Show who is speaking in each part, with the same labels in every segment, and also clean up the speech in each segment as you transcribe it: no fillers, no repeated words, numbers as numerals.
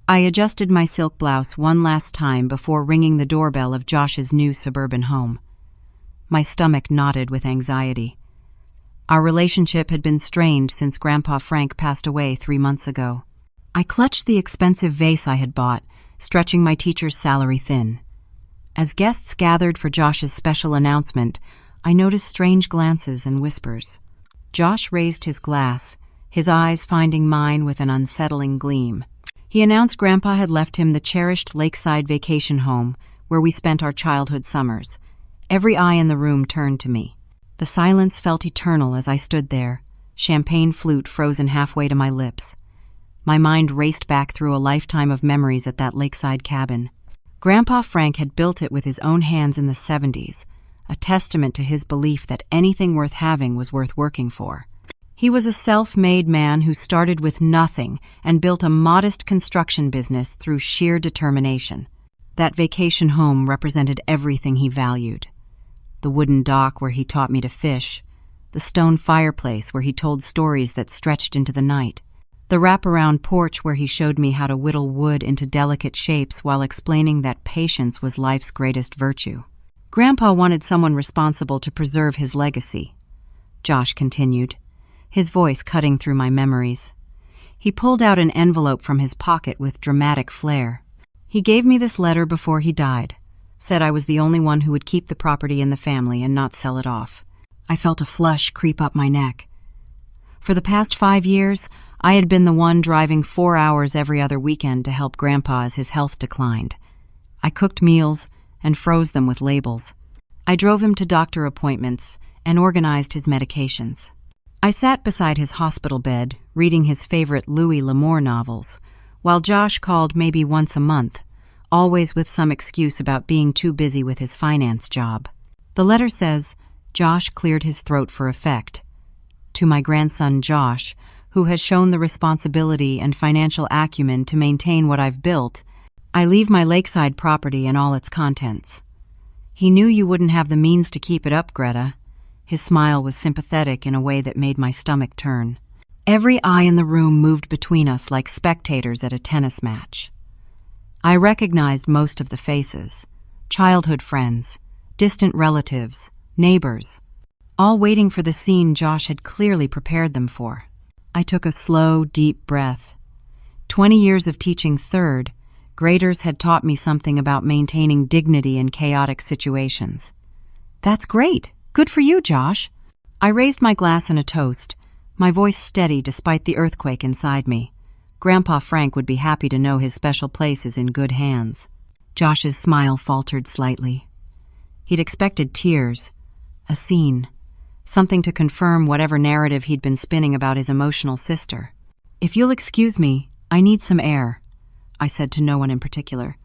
Speaker 1: I adjusted my silk blouse one last time before ringing the doorbell of Josh's new suburban home. My stomach knotted with anxiety. Our relationship had been strained since Grandpa Frank passed away 3 months ago. I clutched the expensive vase I had bought, stretching my teacher's salary thin. As guests gathered for Josh's special announcement, I noticed strange glances and whispers. Josh raised his glass, his eyes finding mine with an unsettling gleam. He announced Grandpa had left him the cherished lakeside vacation home where we spent our childhood summers. Every eye in the room turned to me. The silence felt eternal as I stood there, champagne flute frozen halfway to my lips. My mind raced back through a lifetime of memories at that lakeside cabin. Grandpa Frank had built it with his own hands in the 70s, a testament to his belief that anything worth having was worth working for. He was a self-made man who started with nothing and built a modest construction business through sheer determination. That vacation home represented everything he valued. The wooden dock where he taught me to fish, the stone fireplace where he told stories that stretched into the night, the wraparound porch where he showed me how to whittle wood into delicate shapes while explaining that patience was life's greatest virtue. Grandpa wanted someone responsible to preserve his legacy, Josh continued, his voice cutting through my memories. He pulled out an envelope from his pocket with dramatic flair. He gave me this letter before he died, said I was the only one who would keep the property in the family and not sell it off. I felt a flush creep up my neck. For the past 5 years, I had been the one driving 4 hours every other weekend to help Grandpa as his health declined. I cooked meals and froze them with labels. I drove him to doctor appointments and organized his medications. I sat beside his hospital bed, reading his favorite Louis L'Amour novels, while Josh called maybe once a month, always with some excuse about being too busy with his finance job. The letter says, Josh cleared his throat for effect. To my grandson Josh, who has shown the responsibility and financial acumen to maintain what I've built, I leave my lakeside property and all its contents. He knew you wouldn't have the means to keep it up, Greta. His smile was sympathetic in a way that made my stomach turn. Every eye in the room moved between us like spectators at a tennis match. I recognized most of the faces, childhood friends, distant relatives, neighbors, all waiting for the scene Josh had clearly prepared them for. I took a slow, deep breath. 20 years of teaching third, graders had taught me something about maintaining dignity in chaotic situations. That's great. Good for you, Josh. I raised my glass in a toast, my voice steady despite the earthquake inside me. Grandpa Frank would be happy to know his special place is in good hands. Josh's smile faltered slightly. He'd expected tears, a scene, something to confirm whatever narrative he'd been spinning about his emotional sister. If you'll excuse me, I need some air, I said to no one in particular.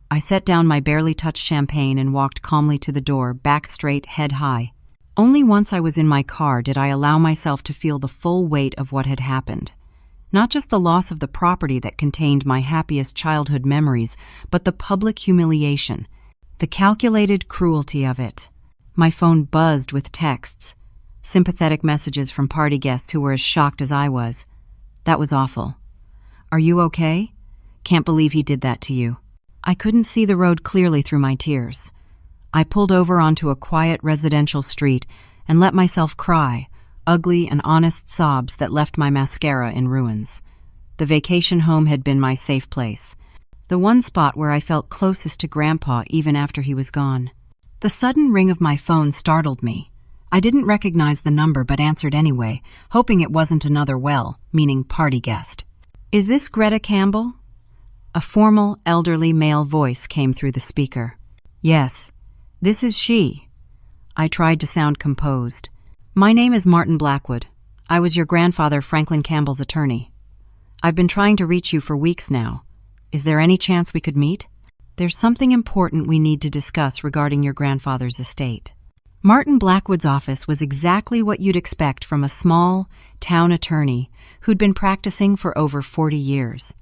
Speaker 1: I set down my barely touched champagne and walked calmly to the door, back straight, head high. Only once I was in my car did I allow myself to feel the full weight of what had happened. Not just the loss of the property that contained my happiest childhood memories, but the public humiliation, the calculated cruelty of it. My phone buzzed with texts, sympathetic messages from party guests who were as shocked as I was. That was awful. Are you okay? Can't believe he did that to you. I couldn't see the road clearly through my tears. I pulled over onto a quiet residential street and let myself cry, ugly and honest sobs that left my mascara in ruins. The vacation home had been my safe place, the one spot where I felt closest to Grandpa even after he was gone. The sudden ring of my phone startled me. I didn't recognize the number but answered anyway, hoping it wasn't another meaning party guest. Is this Greta Campbell? A formal, elderly male voice came through the speaker. Yes, this is she. I tried to sound composed. My name is Martin Blackwood. I was your grandfather Franklin Campbell's attorney. I've been trying to reach you for weeks now. Is there any chance we could meet? There's something important we need to discuss regarding your grandfather's estate. Martin Blackwood's office was exactly what you'd expect from a small, town attorney who'd been practicing for over 40 years.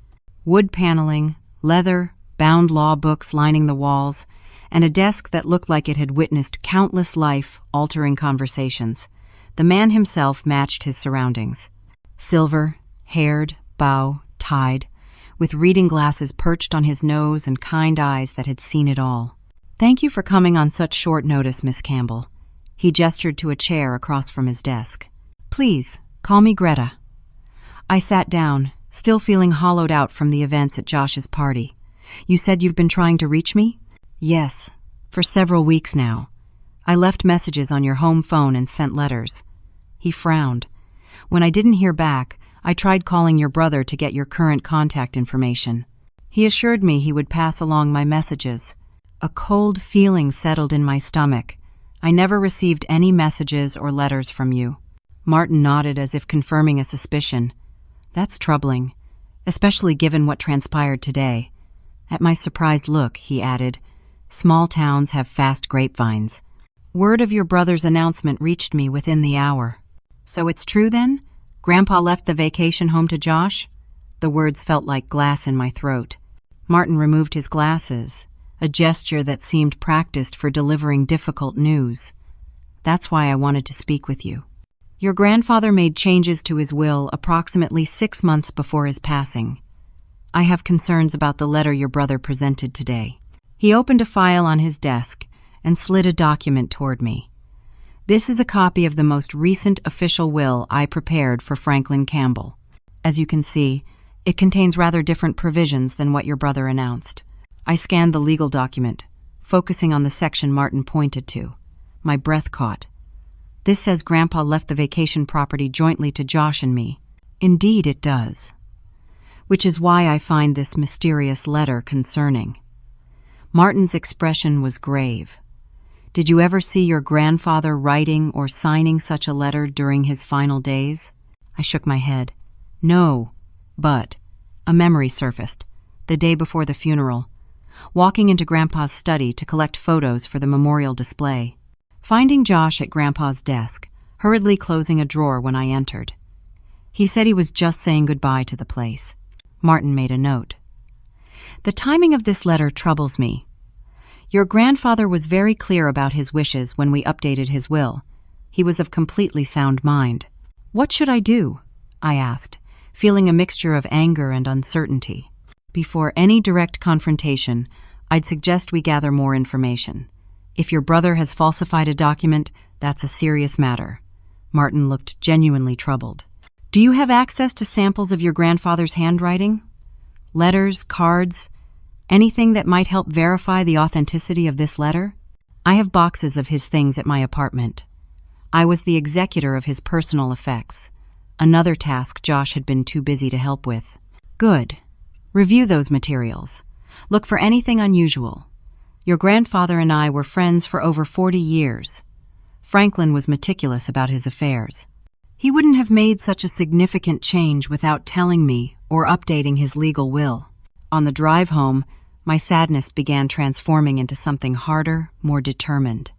Speaker 1: Wood paneling, leather, bound law books lining the walls, and a desk that looked like it had witnessed countless life-altering conversations. The man himself matched his surroundings. Silver, haired, bow, tied, with reading glasses perched on his nose and kind eyes that had seen it all. "Thank you for coming on such short notice, Miss Campbell." He gestured to a chair across from his desk. "Please, call me Greta." I sat down, still feeling hollowed out from the events at Josh's party. "You said you've been trying to reach me?" "Yes, for several weeks now. I left messages on your home phone and sent letters." He frowned. "When I didn't hear back, I tried calling your brother to get your current contact information. He assured me he would pass along my messages." A cold feeling settled in my stomach. "I never received any messages or letters from you." Martin nodded as if confirming a suspicion. "That's troubling, especially given what transpired today." At my surprised look, he added, "Small towns have fast grapevines. Word of your brother's announcement reached me within the hour." "So it's true then? Grandpa left the vacation home to Josh?" The words felt like glass in my throat. Martin removed his glasses, a gesture that seemed practiced for delivering difficult news. "That's why I wanted to speak with you. Your grandfather made changes to his will approximately 6 months before his passing. I have concerns about the letter your brother presented today." He opened a file on his desk and slid a document toward me. "This is a copy of the most recent official will I prepared for Franklin Campbell. As you can see, it contains rather different provisions than what your brother announced." I scanned the legal document, focusing on the section Martin pointed to. My breath caught. "This says Grandpa left the vacation property jointly to Josh and me." Indeed it does. Which is why I find this mysterious letter concerning. Martin's expression was grave. "Did you ever see your grandfather writing or signing such a letter during his final days?" I shook my head. "No, but..." A memory surfaced, the day before the funeral, walking into Grandpa's study to collect photos for the memorial display. Finding Josh at Grandpa's desk, hurriedly closing a drawer when I entered. He said he was just saying goodbye to the place. Martin made a note. "The timing of this letter troubles me. Your grandfather was very clear about his wishes when we updated his will. He was of completely sound mind." "What should I do?" I asked, feeling a mixture of anger and uncertainty. "Before any direct confrontation, I'd suggest we gather more information. If your brother has falsified a document, that's a serious matter." Martin looked genuinely troubled. "Do you have access to samples of your grandfather's handwriting? Letters, cards, anything that might help verify the authenticity of this letter?" "I have boxes of his things at my apartment. I was the executor of his personal effects, another task Josh had been too busy to help with." "Good. Review those materials. Look for anything unusual. Your grandfather and I were friends for over 40 years. Franklin was meticulous about his affairs. He wouldn't have made such a significant change without telling me or updating his legal will." On the drive home, my sadness began transforming into something harder, more determined.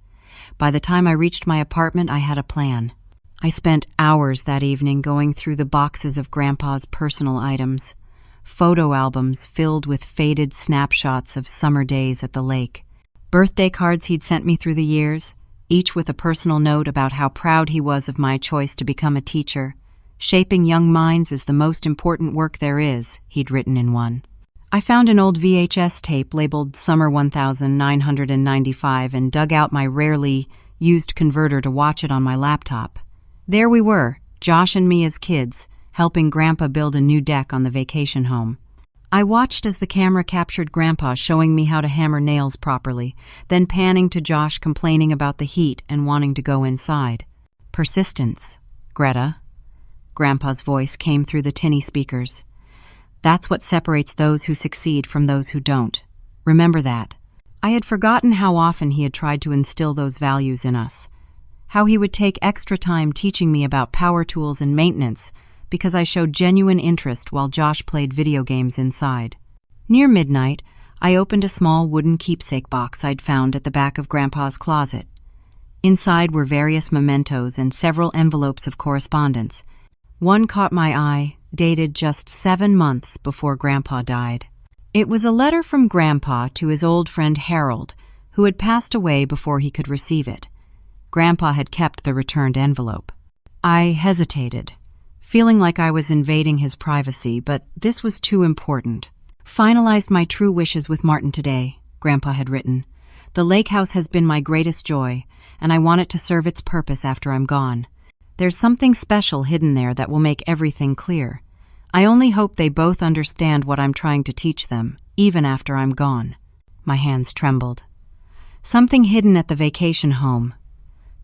Speaker 1: By the time I reached my apartment, I had a plan. I spent hours that evening going through the boxes of Grandpa's personal items, photo albums filled with faded snapshots of summer days at the lake, birthday cards he'd sent me through the years, each with a personal note about how proud he was of my choice to become a teacher. "Shaping young minds is the most important work there is," he'd written in one. I found an old VHS tape labeled Summer 1995 and dug out my rarely used converter to watch it on my laptop. There we were, Josh and me as kids, helping Grandpa build a new deck on the vacation home. I watched as the camera captured Grandpa showing me how to hammer nails properly, then panning to Josh complaining about the heat and wanting to go inside. "Persistence, Greta." Grandpa's voice came through the tinny speakers. "That's what separates those who succeed from those who don't. Remember that." I had forgotten how often he had tried to instill those values in us, how he would take extra time teaching me about power tools and maintenance because I showed genuine interest while Josh played video games inside. Near midnight, I opened a small wooden keepsake box I'd found at the back of Grandpa's closet. Inside were various mementos and several envelopes of correspondence. One caught my eye, dated just 7 months before Grandpa died. It was a letter from Grandpa to his old friend Harold, who had passed away before he could receive it. Grandpa had kept the returned envelope. I hesitated, feeling like I was invading his privacy, but this was too important. "Finalized my true wishes with Martin today," Grandpa had written. "The lake house has been my greatest joy, and I want it to serve its purpose after I'm gone. There's something special hidden there that will make everything clear. I only hope they both understand what I'm trying to teach them, even after I'm gone." My hands trembled. Something hidden at the vacation home.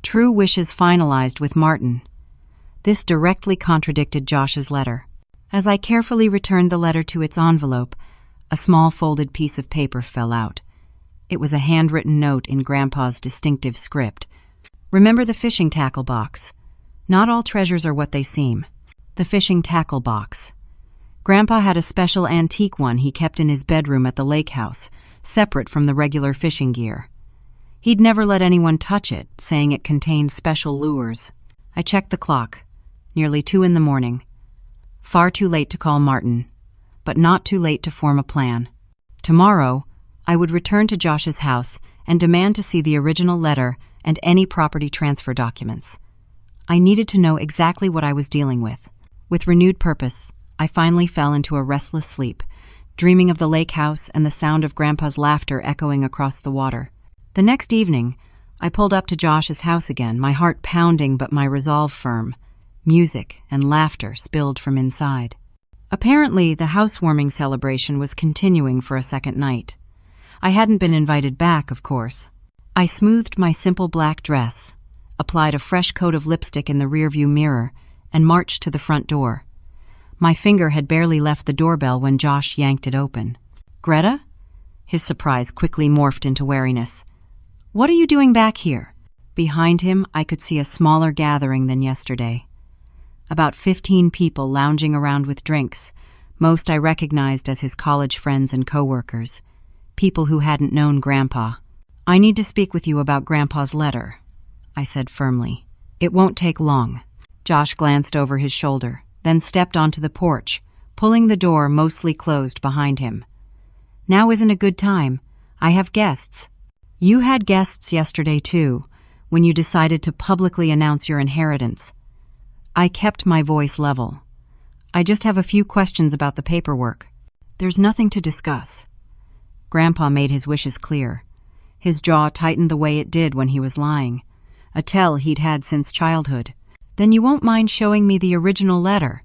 Speaker 1: True wishes finalized with Martin. This directly contradicted Josh's letter. As I carefully returned the letter to its envelope, a small folded piece of paper fell out. It was a handwritten note in Grandpa's distinctive script. "Remember the fishing tackle box. Not all treasures are what they seem." The fishing tackle box. Grandpa had a special antique one he kept in his bedroom at the lake house, separate from the regular fishing gear. He'd never let anyone touch it, saying it contained special lures. I checked the clock. Nearly 2 in the morning. Far too late to call Martin, but not too late to form a plan. Tomorrow, I would return to Josh's house and demand to see the original letter and any property transfer documents. I needed to know exactly what I was dealing with. With renewed purpose, I finally fell into a restless sleep, dreaming of the lake house and the sound of Grandpa's laughter echoing across the water. The next evening, I pulled up to Josh's house again, my heart pounding but my resolve firm. Music and laughter spilled from inside. Apparently, the housewarming celebration was continuing for a second night. I hadn't been invited back, of course. I smoothed my simple black dress, applied a fresh coat of lipstick in the rearview mirror, and marched to the front door. My finger had barely left the doorbell when Josh yanked it open. "Greta?" His surprise quickly morphed into wariness. "What are you doing back here?" Behind him, I could see a smaller gathering than yesterday. About 15 people lounging around with drinks, most I recognized as his college friends and coworkers, people who hadn't known Grandpa. "I need to speak with you about Grandpa's letter," I said firmly. "It won't take long." Josh glanced over his shoulder, then stepped onto the porch, pulling the door mostly closed behind him. "Now isn't a good time. I have guests." "You had guests yesterday, too, when you decided to publicly announce your inheritance." I kept my voice level. "I just have a few questions about the paperwork." "There's nothing to discuss." Grandpa made his wishes clear. His jaw tightened the way it did when he was lying, a tell he'd had since childhood. "Then you won't mind showing me the original letter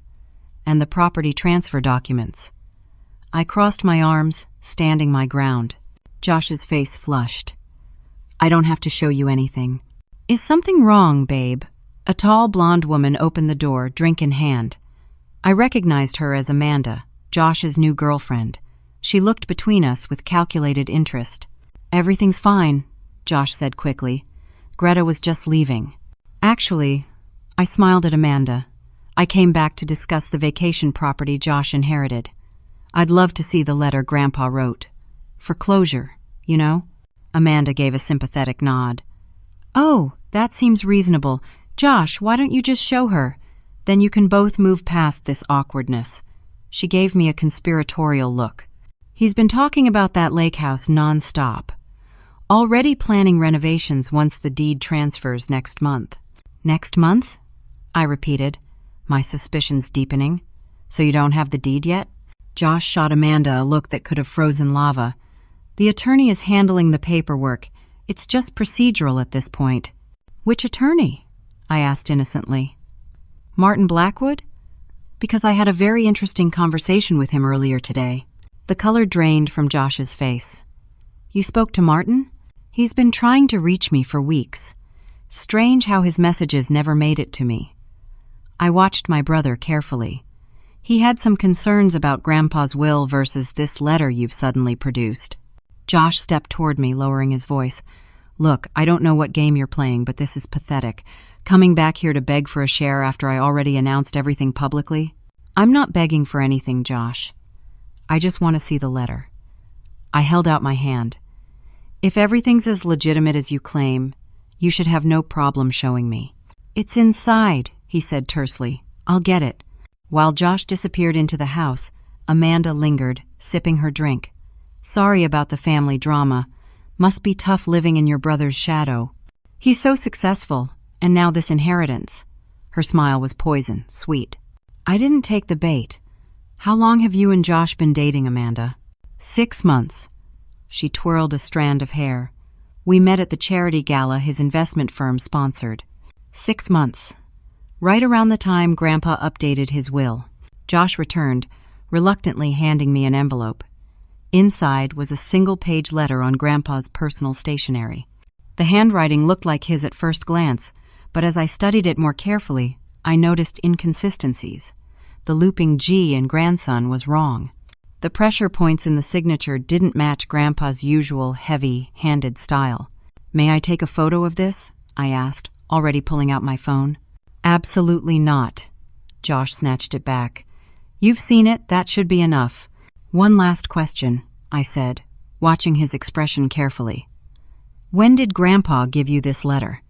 Speaker 1: and the property transfer documents." I crossed my arms, standing my ground. Josh's face flushed. "I don't have to show you anything." "Is something wrong, babe?" A tall blonde woman opened the door, drink in hand. I recognized her as Amanda, Josh's new girlfriend. She looked between us with calculated interest. "Everything's fine," Josh said quickly. "Greta was just leaving." "Actually," I smiled at Amanda. "I came back to discuss the vacation property Josh inherited. I'd love to see the letter Grandpa wrote. For closure, you know?" Amanda gave a sympathetic nod. "Oh, that seems reasonable. Josh, why don't you just show her? Then you can both move past this awkwardness." She gave me a conspiratorial look. "He's been talking about that lake house nonstop. Already planning renovations once the deed transfers next month." "Next month?" I repeated, my suspicions deepening. "So you don't have the deed yet?" Josh shot Amanda a look that could have frozen lava. "The attorney is handling the paperwork. It's just procedural at this point." "Which attorney?" I asked innocently. "Martin Blackwood?" "Because I had a very interesting conversation with him earlier today." The color drained from Josh's face. "You spoke to Martin?" "He's been trying to reach me for weeks. Strange how his messages never made it to me." I watched my brother carefully. He had some concerns about Grandpa's will versus this letter you've suddenly produced. Josh stepped toward me, lowering his voice. "Look, I don't know what game you're playing, but this is pathetic. Coming back here to beg for a share after I already announced everything publicly?" "I'm not begging for anything, Josh. I just want to see the letter." I held out my hand. "If everything's as legitimate as you claim, you should have no problem showing me." "It's inside," he said tersely. "I'll get it." While Josh disappeared into the house, Amanda lingered, sipping her drink. "Sorry about the family drama. Must be tough living in your brother's shadow. He's so successful, and now this inheritance." Her smile was poison, sweet. I didn't take the bait. How long have you and Josh been dating, Amanda? 6 months. She twirled a strand of hair. We met at the charity gala his investment firm sponsored. 6 months. Right around the time Grandpa updated his will. Josh returned, reluctantly handing me an envelope. Inside was a single-page letter on Grandpa's personal stationery. The handwriting looked like his at first glance, but as I studied it more carefully, I noticed inconsistencies. The looping G in grandson was wrong. The pressure points in the signature didn't match Grandpa's usual heavy-handed style. "May I take a photo of this?" I asked, already pulling out my phone. "Absolutely not." Josh snatched it back. "You've seen it, that should be enough." "One last question," I said, watching his expression carefully. "When did Grandpa give you this letter?"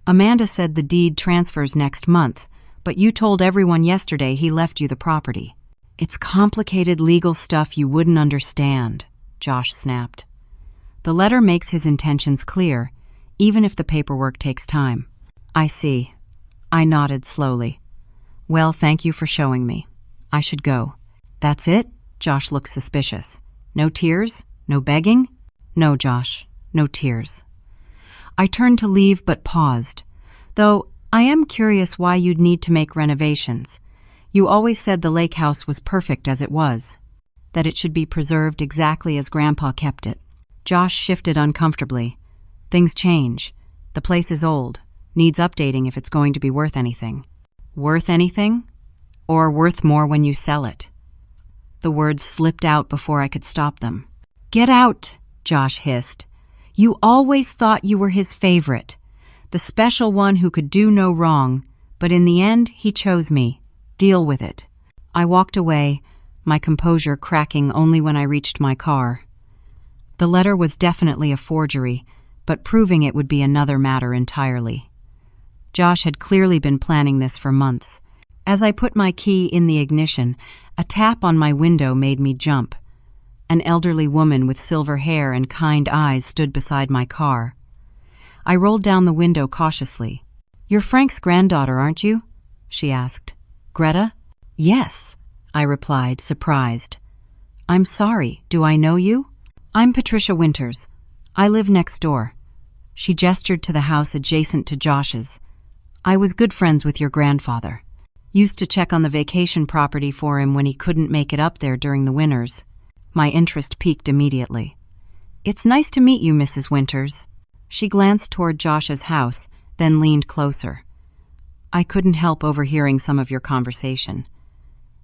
Speaker 1: "Amanda said the deed transfers next month, but you told everyone yesterday he left you the property." "It's complicated legal stuff you wouldn't understand," Josh snapped. "The letter makes his intentions clear, even if the paperwork takes time." "I see." I nodded slowly. "Well, thank you for showing me. I should go." "That's it?" Josh looked suspicious. "No tears? No begging?" "No, Josh. No tears." I turned to leave but paused. "Though I am curious why you'd need to make renovations. You always said the lake house was perfect as it was, that it should be preserved exactly as Grandpa kept it." Josh shifted uncomfortably. "Things change. The place is old. Needs updating if it's going to be worth anything." "Worth anything? Or worth more when you sell it?" The words slipped out before I could stop them. "Get out!" Josh hissed. "You always thought you were his favorite, the special one who could do no wrong, but in the end he chose me. Deal with it." I walked away, my composure cracking only when I reached my car. The letter was definitely a forgery, but proving it would be another matter entirely. Josh had clearly been planning this for months. As I put my key in the ignition, a tap on my window made me jump. An elderly woman with silver hair and kind eyes stood beside my car. I rolled down the window cautiously. "You're Frank's granddaughter, aren't you?" she asked. "Greta?" "Yes," I replied, surprised. "I'm sorry, do I know you?" "I'm Patricia Winters. I live next door." She gestured to the house adjacent to Josh's. "I was good friends with your grandfather. Used to check on the vacation property for him when he couldn't make it up there during the winters." My interest piqued immediately. "It's nice to meet you, Mrs. Winters." She glanced toward Josh's house, then leaned closer. "I couldn't help overhearing some of your conversation.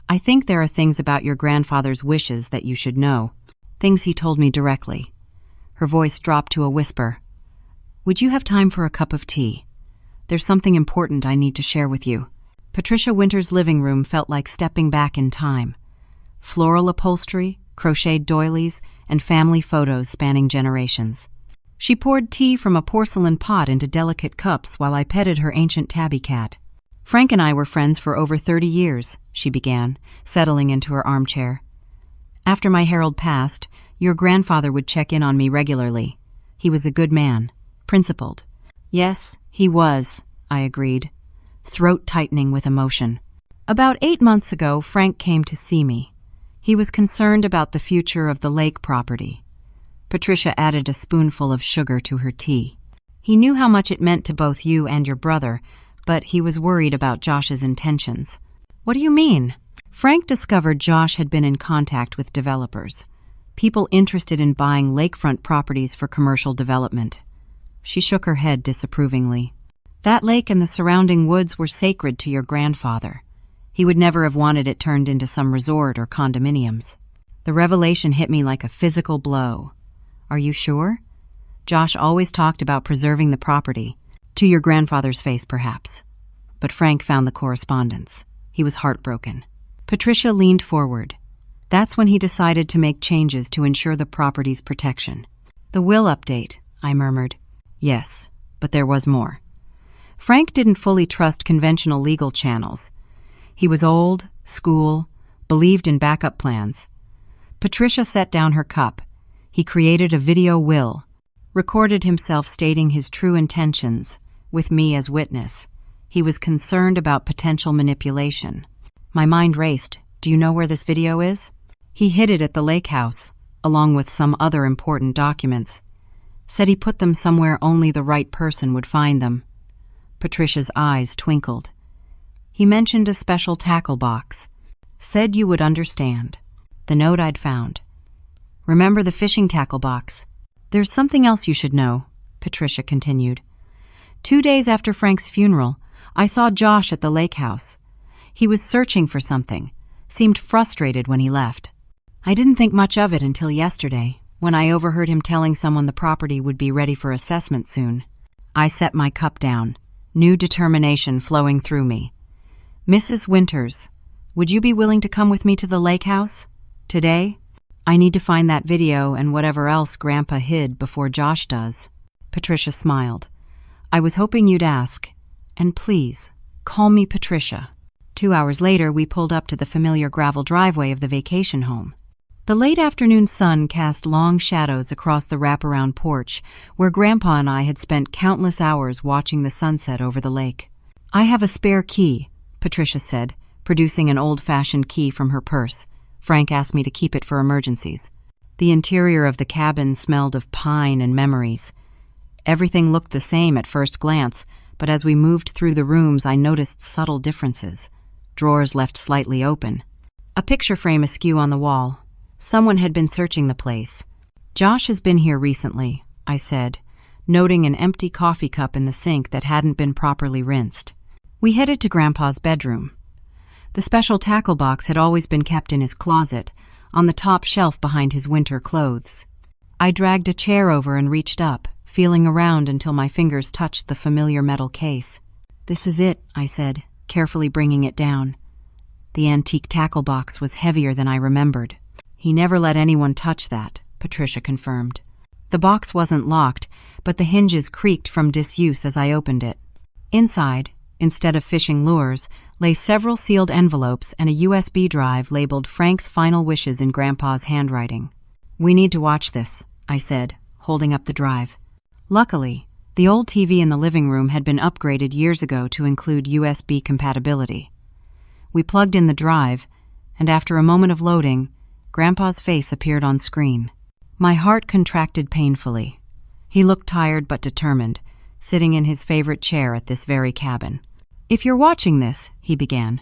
Speaker 1: I think there are things about your grandfather's wishes that you should know. Things he told me directly." Her voice dropped to a whisper. "Would you have time for a cup of tea? There's something important I need to share with you." Patricia Winters' living room felt like stepping back in time. Floral upholstery, crocheted doilies, and family photos spanning generations. She poured tea from a porcelain pot into delicate cups while I petted her ancient tabby cat. "Frank and I were friends for over 30 years, she began, settling into her armchair. "After my Harold passed, your grandfather would check in on me regularly. He was a good man, principled." "Yes, he was," I agreed, throat tightening with emotion. "About 8 months ago, Frank came to see me. He was concerned about the future of the lake property." Patricia added a spoonful of sugar to her tea. "He knew how much it meant to both you and your brother, but he was worried about Josh's intentions." "What do you mean?" Frank discovered Josh had been in contact with developers, people interested in buying lakefront properties for commercial development. She shook her head disapprovingly. "That lake and the surrounding woods were sacred to your grandfather. He would never have wanted it turned into some resort or condominiums." The revelation hit me like a physical blow. "Are you sure?" "Josh always talked about preserving the property. To your grandfather's face, perhaps. But Frank found the correspondence. He was heartbroken." Patricia leaned forward. "That's when he decided to make changes to ensure the property's protection." "The will update," I murmured. "Yes, but there was more. Frank didn't fully trust conventional legal channels. He was old, school, believed in backup plans." Patricia set down her cup. "He created a video will, recorded himself stating his true intentions, with me as witness. He was concerned about potential manipulation." My mind raced. Do you know where this video is? He hid it at the lake house, along with some other important documents. Said he put them somewhere only the right person would find them. Patricia's eyes twinkled. He mentioned a special tackle box. Said you would understand. The note I'd found. Remember the fishing tackle box? There's something else you should know, Patricia continued. 2 days after Frank's funeral, I saw Josh at the lake house. He was searching for something, seemed frustrated when he left. I didn't think much of it until yesterday, when I overheard him telling someone the property would be ready for assessment soon. I set my cup down, new determination flowing through me. Mrs. Winters, would you be willing to come with me to the lake house? Today? I need to find that video and whatever else Grandpa hid before Josh does. Patricia smiled. I was hoping you'd ask. And please, call me Patricia. 2 hours later, we pulled up to the familiar gravel driveway of the vacation home. The late afternoon sun cast long shadows across the wraparound porch, where Grandpa and I had spent countless hours watching the sunset over the lake. I have a spare key, Patricia said, producing an old-fashioned key from her purse. Frank asked me to keep it for emergencies. The interior of the cabin smelled of pine and memories. Everything looked the same at first glance, but as we moved through the rooms, I noticed subtle differences. Drawers left slightly open. A picture frame askew on the wall. Someone had been searching the place. Josh has been here recently, I said, noting an empty coffee cup in the sink that hadn't been properly rinsed. We headed to Grandpa's bedroom. The special tackle box had always been kept in his closet, on the top shelf behind his winter clothes. I dragged a chair over and reached up, feeling around until my fingers touched the familiar metal case. This is it, I said, carefully bringing it down. The antique tackle box was heavier than I remembered. He never let anyone touch that, Patricia confirmed. The box wasn't locked, but the hinges creaked from disuse as I opened it. Inside, instead of fishing lures, lay several sealed envelopes and a USB drive labeled Frank's final wishes in Grandpa's handwriting. We need to watch this, I said, holding up the drive. Luckily, the old TV in the living room had been upgraded years ago to include USB compatibility. We plugged in the drive, and after a moment of loading, Grandpa's face appeared on screen. My heart contracted painfully. He looked tired but determined, sitting in his favorite chair at this very cabin. If you're watching this, he began,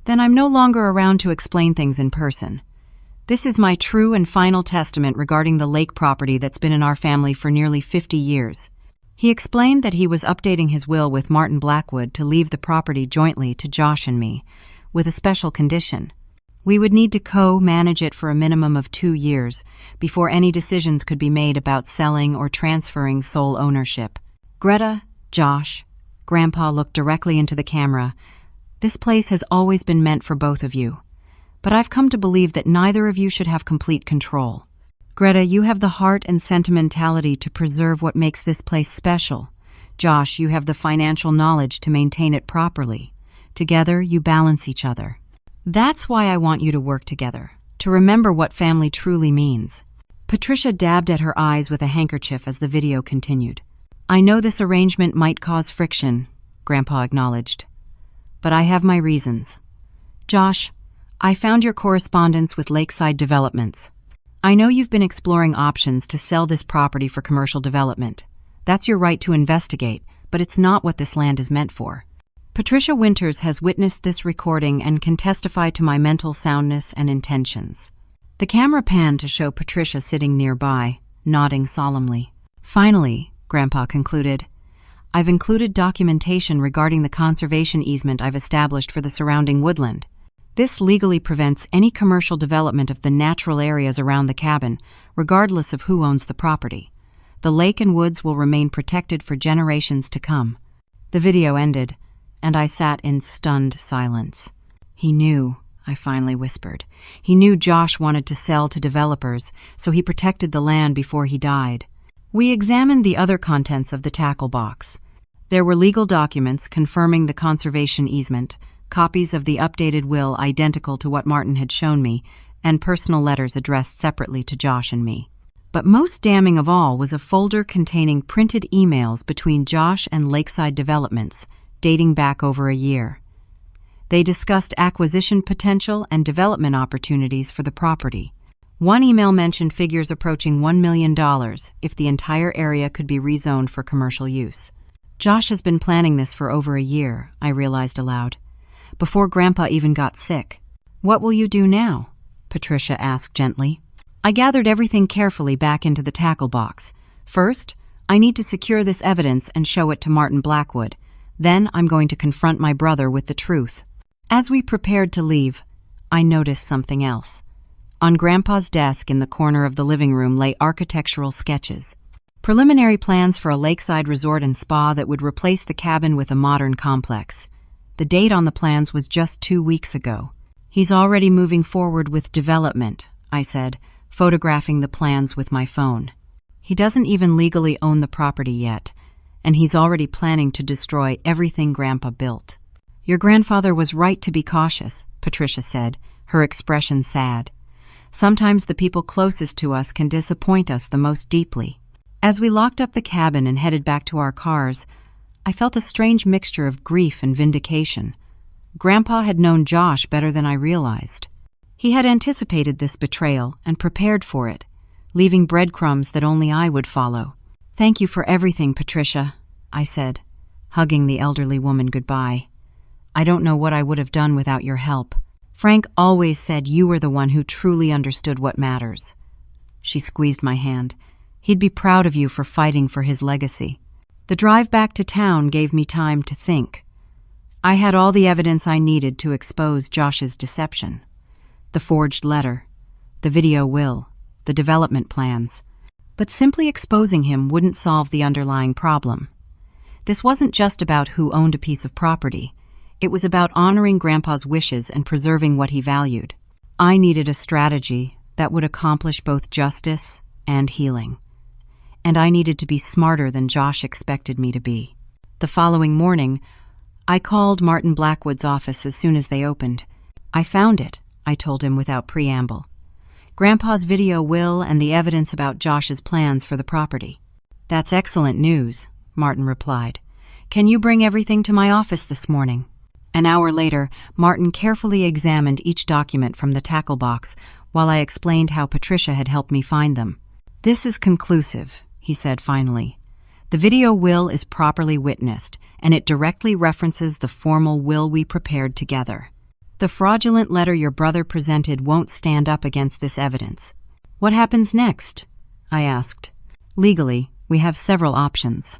Speaker 1: then I'm no longer around to explain things in person. This is my true and final testament regarding the lake property that's been in our family for nearly 50 years. He explained that he was updating his will with Martin Blackwood to leave the property jointly to Josh and me, with a special condition. We would need to co-manage it for a minimum of 2 years before any decisions could be made about selling or transferring sole ownership. Greta, Josh, Grandpa looked directly into the camera. This place has always been meant for both of you. But I've come to believe that neither of you should have complete control. Greta, you have the heart and sentimentality to preserve what makes this place special. Josh, you have the financial knowledge to maintain it properly. Together, you balance each other. That's why I want you to work together, to remember what family truly means. Patricia dabbed at her eyes with a handkerchief as the video continued. I know this arrangement might cause friction, Grandpa acknowledged. But I have my reasons. Josh, I found your correspondence with Lakeside Developments. I know you've been exploring options to sell this property for commercial development. That's your right to investigate, but it's not what this land is meant for. Patricia Winters has witnessed this recording and can testify to my mental soundness and intentions. The camera panned to show Patricia sitting nearby, nodding solemnly. Finally, Grandpa concluded, I've included documentation regarding the conservation easement I've established for the surrounding woodland. This legally prevents any commercial development of the natural areas around the cabin, regardless of who owns the property. The lake and woods will remain protected for generations to come. The video ended, and I sat in stunned silence. He knew, I finally whispered. He knew Josh wanted to sell to developers, so he protected the land before he died. We examined the other contents of the tackle box. There were legal documents confirming the conservation easement, copies of the updated will identical to what Martin had shown me, and personal letters addressed separately to Josh and me. But most damning of all was a folder containing printed emails between Josh and Lakeside Developments, dating back over a year. They discussed acquisition potential and development opportunities for the property. One email mentioned figures approaching $1 million if the entire area could be rezoned for commercial use. Josh has been planning this for over a year, I realized aloud, before Grandpa even got sick. What will you do now? Patricia asked gently. I gathered everything carefully back into the tackle box. First, I need to secure this evidence and show it to Martin Blackwood. Then I'm going to confront my brother with the truth. As we prepared to leave, I noticed something else. On Grandpa's desk in the corner of the living room lay architectural sketches. Preliminary plans for a lakeside resort and spa that would replace the cabin with a modern complex. The date on the plans was just 2 weeks ago. He's already moving forward with development, I said, photographing the plans with my phone. He doesn't even legally own the property yet, and he's already planning to destroy everything Grandpa built. Your grandfather was right to be cautious, Patricia said, her expression sad. Sometimes the people closest to us can disappoint us the most deeply. As we locked up the cabin and headed back to our cars, I felt a strange mixture of grief and vindication. Grandpa had known Josh better than I realized. He had anticipated this betrayal and prepared for it, leaving breadcrumbs that only I would follow. Thank you for everything, Patricia, I said, hugging the elderly woman goodbye. I don't know what I would have done without your help. Frank always said you were the one who truly understood what matters. She squeezed my hand. He'd be proud of you for fighting for his legacy. The drive back to town gave me time to think. I had all the evidence I needed to expose Josh's deception. The forged letter, the video will, the development plans. But simply exposing him wouldn't solve the underlying problem. This wasn't just about who owned a piece of property. It was about honoring Grandpa's wishes and preserving what he valued. I needed a strategy that would accomplish both justice and healing. And I needed to be smarter than Josh expected me to be. The following morning, I called Martin Blackwood's office as soon as they opened. I found it, I told him without preamble. Grandpa's video will and the evidence about Josh's plans for the property. That's excellent news, Martin replied. Can you bring everything to my office this morning? An hour later, Martin carefully examined each document from the tackle box while I explained how Patricia had helped me find them. This is conclusive, he said finally. The video will is properly witnessed, and it directly references the formal will we prepared together. The fraudulent letter your brother presented won't stand up against this evidence. What happens next? I asked. Legally, we have several options.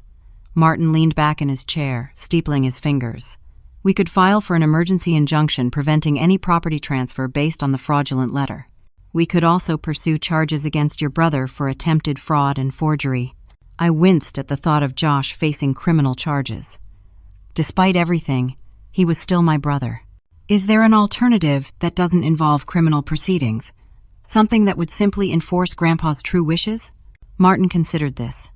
Speaker 1: Martin leaned back in his chair, steepling his fingers. We could file for an emergency injunction preventing any property transfer based on the fraudulent letter. We could also pursue charges against your brother for attempted fraud and forgery. I winced at the thought of Josh facing criminal charges. Despite everything, he was still my brother. Is there an alternative that doesn't involve criminal proceedings? Something that would simply enforce Grandpa's true wishes? Martin considered this.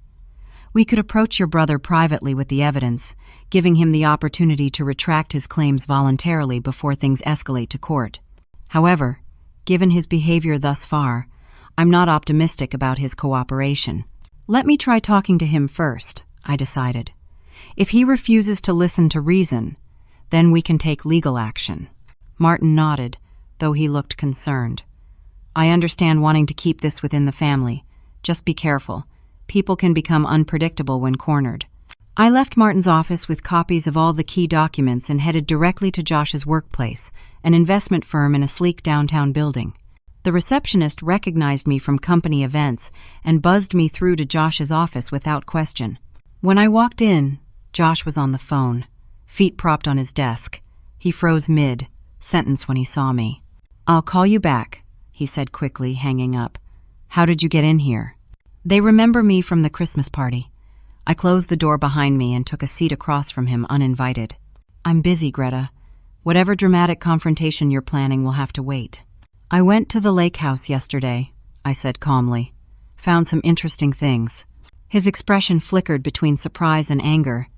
Speaker 1: We could approach your brother privately with the evidence, giving him the opportunity to retract his claims voluntarily before things escalate to court. However, given his behavior thus far, I'm not optimistic about his cooperation. Let me try talking to him first, I decided. If he refuses to listen to reason, then we can take legal action. Martin nodded, though he looked concerned. I understand wanting to keep this within the family. Just be careful. People can become unpredictable when cornered. I left Martin's office with copies of all the key documents and headed directly to Josh's workplace, an investment firm in a sleek downtown building. The receptionist recognized me from company events and buzzed me through to Josh's office without question. When I walked in, Josh was on the phone, feet propped on his desk. He froze mid-sentence when he saw me. I'll call you back, he said quickly, hanging up. How did you get in here? They remember me from the Christmas party. I closed the door behind me and took a seat across from him uninvited. I'm busy, Greta. Whatever dramatic confrontation you're planning will have to wait. I went to the lake house yesterday, I said calmly. Found some interesting things. His expression flickered between surprise and anger.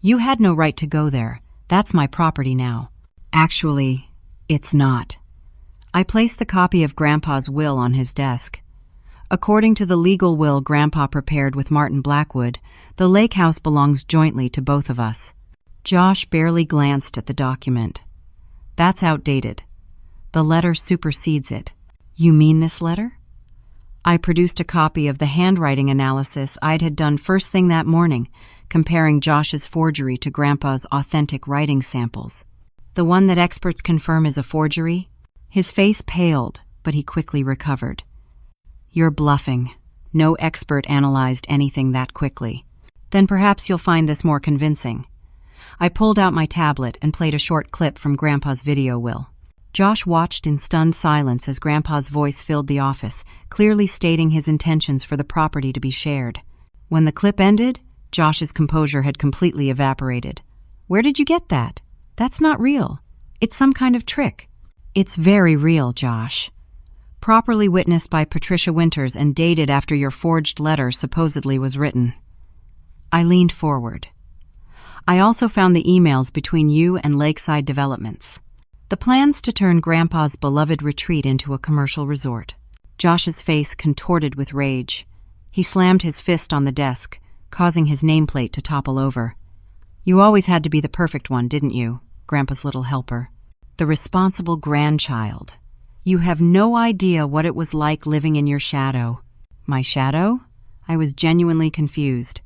Speaker 1: You had no right to go there. That's my property now. Actually, it's not. I placed the copy of Grandpa's will on his desk. According to the legal will Grandpa prepared with Martin Blackwood, the lake house belongs jointly to both of us. Josh barely glanced at the document. That's outdated. The letter supersedes it. You mean this letter? I produced a copy of the handwriting analysis I'd had done first thing that morning, comparing Josh's forgery to Grandpa's authentic writing samples. The one that experts confirm is a forgery? His face paled, but he quickly recovered. You're bluffing. No expert analyzed anything that quickly. Then perhaps you'll find this more convincing. I pulled out my tablet and played a short clip from Grandpa's video will. Josh watched in stunned silence as Grandpa's voice filled the office, clearly stating his intentions for the property to be shared. When the clip ended, Josh's composure had completely evaporated. Where did you get that? That's not real. It's some kind of trick. It's very real, Josh. Properly witnessed by Patricia Winters and dated after your forged letter supposedly was written. I leaned forward. I also found the emails between you and Lakeside Developments. The plans to turn Grandpa's beloved retreat into a commercial resort. Josh's face contorted with rage. He slammed his fist on the desk, causing his nameplate to topple over. You always had to be the perfect one, didn't you, Grandpa's little helper? The responsible grandchild. You have no idea what it was like living in your shadow. My shadow? I was genuinely confused.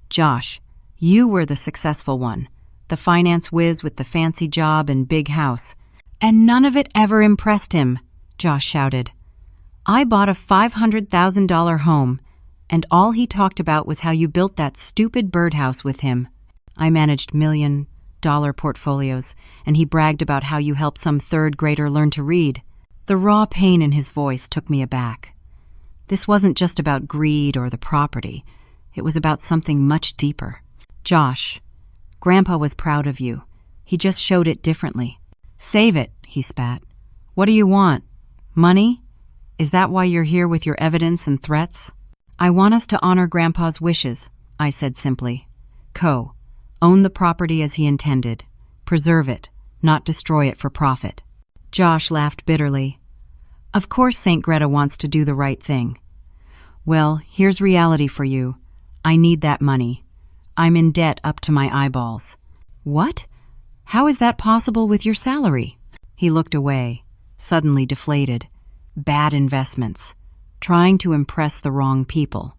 Speaker 1: Josh, you were the successful one, the finance whiz with the fancy job and big house. And none of it ever impressed him, Josh shouted. I bought a $500,000 home, and all he talked about was how you built that stupid birdhouse with him. I managed $1,000,000 portfolios, and he bragged about how you helped some third grader learn to read. The raw pain in his voice took me aback. This wasn't just about greed or the property. It was about something much deeper. Josh, Grandpa was proud of you. He just showed it differently. Save it, he spat. What do you want? Money? Is that why you're here with your evidence and threats? I want us to honor Grandpa's wishes, I said simply. Own the property as he intended. Preserve it, not destroy it for profit. Josh laughed bitterly. Of course St. Greta wants to do the right thing. Well, here's reality for you. I need that money. I'm in debt up to my eyeballs. What? How is that possible with your salary? He looked away, suddenly deflated. Bad investments. Trying to impress the wrong people.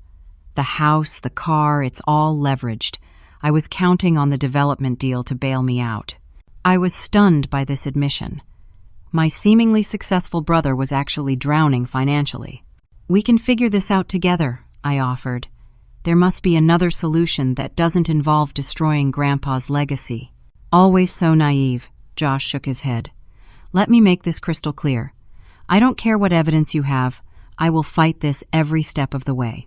Speaker 1: The house, the car, it's all leveraged. I was counting on the development deal to bail me out. I was stunned by this admission. My seemingly successful brother was actually drowning financially. We can figure this out together, I offered. There must be another solution that doesn't involve destroying Grandpa's legacy. Always so naive, Josh shook his head. Let me make this crystal clear. I don't care what evidence you have. I will fight this every step of the way.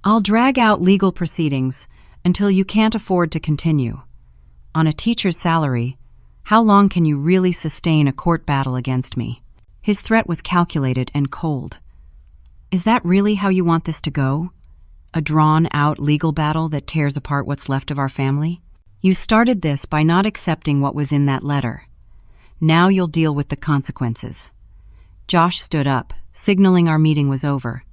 Speaker 1: I'll drag out legal proceedings until you can't afford to continue. On a teacher's salary, how long can you really sustain a court battle against me? His threat was calculated and cold. Is that really how you want this to go? A drawn-out legal battle that tears apart what's left of our family? You started this by not accepting what was in that letter. Now you'll deal with the consequences. Josh stood up, signaling our meeting was over.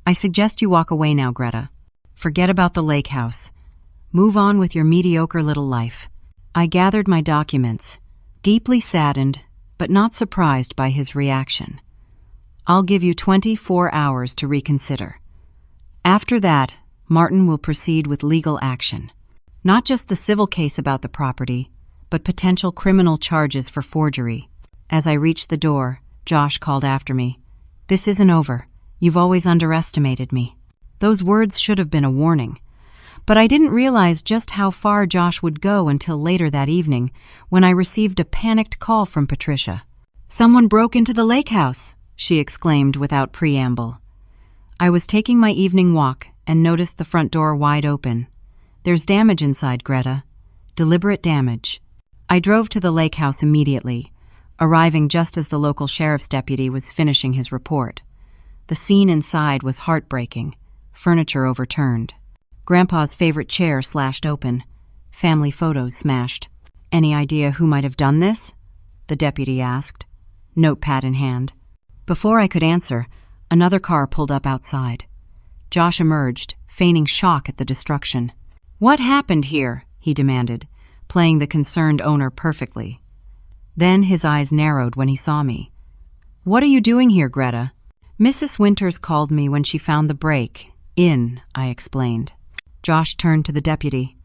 Speaker 1: I suggest you walk away now, Greta. Forget about the lake house. Move on with your mediocre little life. I gathered my documents, deeply saddened, but not surprised by his reaction. I'll give you 24 hours to reconsider. After that, Martin will proceed with legal action. Not just the civil case about the property, but potential criminal charges for forgery. As I reached the door, Josh called after me. This isn't over. You've always underestimated me. Those words should have been a warning. But I didn't realize just how far Josh would go until later that evening, when I received a panicked call from Patricia. Someone broke into the lake house, she exclaimed without preamble. I was taking my evening walk and noticed the front door wide open. There's damage inside, Greta. Deliberate damage. I drove to the lake house immediately, arriving just as the local sheriff's deputy was finishing his report. The scene inside was heartbreaking. Furniture overturned. Grandpa's favorite chair slashed open. Family photos smashed. Any idea who might have done this? The deputy asked, notepad in hand. Before I could answer, another car pulled up outside. Josh emerged, feigning shock at the destruction. What happened here? He demanded, playing the concerned owner perfectly. Then his eyes narrowed when he saw me. "What are you doing here, Greta?" "Mrs. Winters called me when she found the break in," I explained. Josh turned to the deputy.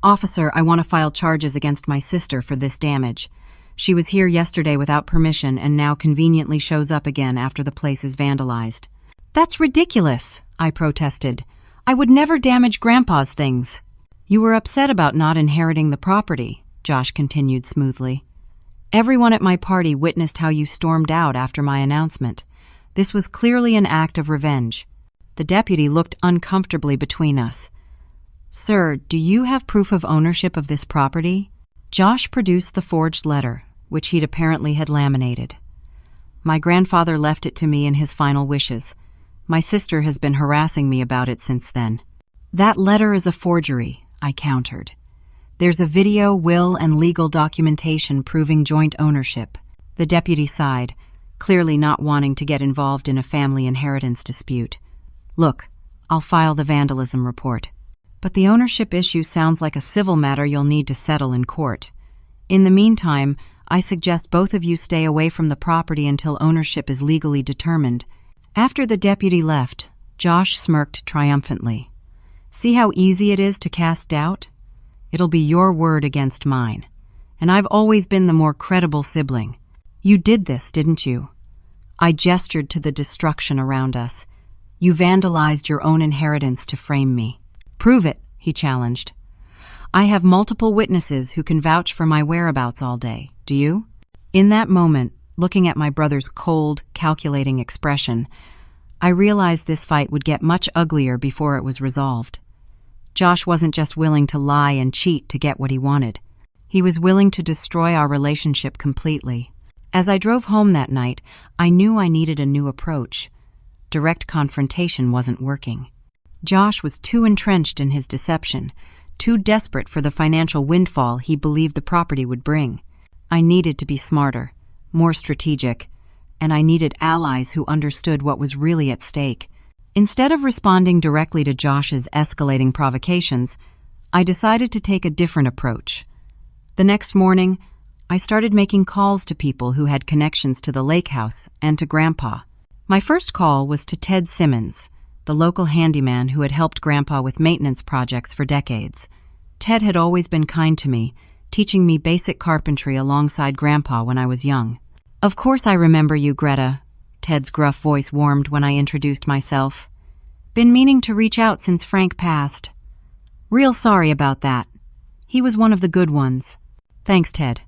Speaker 1: "Officer, I want to file charges against my sister for this damage. She was here yesterday without permission and now conveniently shows up again after the place is vandalized." "That's ridiculous," I protested. "I would never damage Grandpa's things." "You were upset about not inheriting the property," Josh continued smoothly. "Everyone at my party witnessed how you stormed out after my announcement. This was clearly an act of revenge." The deputy looked uncomfortably between us. "Sir, do you have proof of ownership of this property?" Josh produced the forged letter, which he'd apparently had laminated. "My grandfather left it to me in his final wishes. My sister has been harassing me about it since then." "That letter is a forgery," I countered. "There's a video, will, and legal documentation proving joint ownership." The deputy sighed, clearly not wanting to get involved in a family inheritance dispute. "Look, I'll file the vandalism report. But the ownership issue sounds like a civil matter you'll need to settle in court. In the meantime, I suggest both of you stay away from the property until ownership is legally determined." After the deputy left, Josh smirked triumphantly. "See how easy it is to cast doubt? It'll be your word against mine. And I've always been the more credible sibling. You did this, didn't you?" I gestured to the destruction around us. "You vandalized your own inheritance to frame me." "Prove it," he challenged. "I have multiple witnesses who can vouch for my whereabouts all day. Do you?" In that moment, looking at my brother's cold, calculating expression, I realized this fight would get much uglier before it was resolved. Josh wasn't just willing to lie and cheat to get what he wanted. He was willing to destroy our relationship completely. As I drove home that night, I knew I needed a new approach. Direct confrontation wasn't working. Josh was too entrenched in his deception, too desperate for the financial windfall he believed the property would bring. I needed to be smarter, more strategic, and I needed allies who understood what was really at stake. Instead of responding directly to Josh's escalating provocations, I decided to take a different approach. The next morning, I started making calls to people who had connections to the lake house and to Grandpa. My first call was to Ted Simmons, the local handyman who had helped Grandpa with maintenance projects for decades. Ted had always been kind to me, teaching me basic carpentry alongside Grandpa when I was young. "Of course I remember you, Greta." Ted's gruff voice warmed when I introduced myself. "Been meaning to reach out since Frank passed. Real sorry about that. He was one of the good ones." "Thanks, Ted.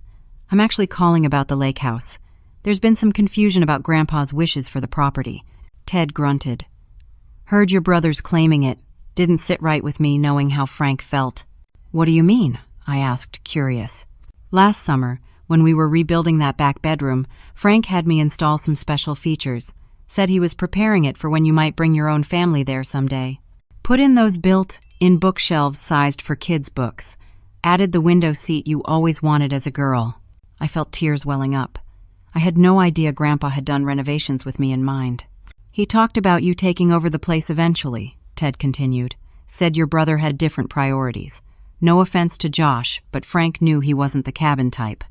Speaker 1: I'm actually calling about the lake house. There's been some confusion about Grandpa's wishes for the property." Ted grunted. "Heard your brothers claiming it. Didn't sit right with me knowing how Frank felt." "What do you mean?" I asked, curious. "Last summer, when we were rebuilding that back bedroom, Frank had me install some special features. Said he was preparing it for when you might bring your own family there someday. Put in those built-in bookshelves sized for kids' books. Added the window seat you always wanted as a girl." I felt tears welling up. I had no idea Grandpa had done renovations with me in mind. "He talked about you taking over the place eventually," Ted continued. "Said your brother had different priorities. No offense to Josh, but Frank knew he wasn't the cabin type.